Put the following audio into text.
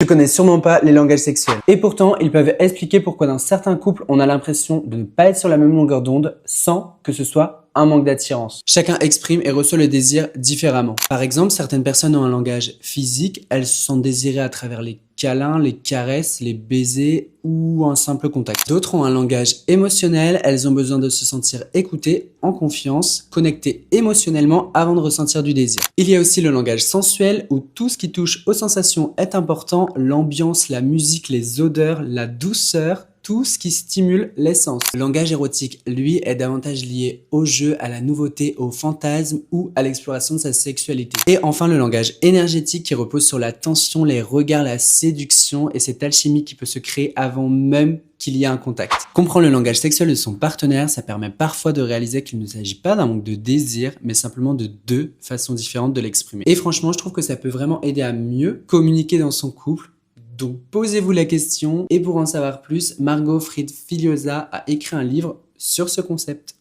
connais sûrement pas les langages sexuels. Et pourtant, ils peuvent expliquer pourquoi dans certains couples, on a l'impression de ne pas être sur la même longueur d'onde sans que ce soit un manque d'attirance. Chacun exprime et reçoit le désir différemment. Par exemple, certaines personnes ont un langage physique, elles se sentent désirées à travers les câlins, les caresses, les baisers ou un simple contact. D'autres ont un langage émotionnel, elles ont besoin de se sentir écoutées, en confiance, connectées émotionnellement avant de ressentir du désir. Il y a aussi le langage sensuel où tout ce qui touche aux sensations est important, l'ambiance, la musique, les odeurs, la douceur, tout ce qui stimule les sens. Le langage érotique, lui, est davantage lié au jeu, à la nouveauté, au fantasme ou à l'exploration de sa sexualité. Et enfin, le langage énergétique qui repose sur la tension, les regards, la séduction et cette alchimie qui peut se créer avant même qu'il y ait un contact. Comprendre le langage sexuel de son partenaire, ça permet parfois de réaliser qu'il ne s'agit pas d'un manque de désir, mais simplement de deux façons différentes de l'exprimer. Et franchement, je trouve que ça peut vraiment aider à mieux communiquer dans son couple. Donc posez-vous la question et pour en savoir plus, Margot Fried Filiosa a écrit un livre sur ce concept.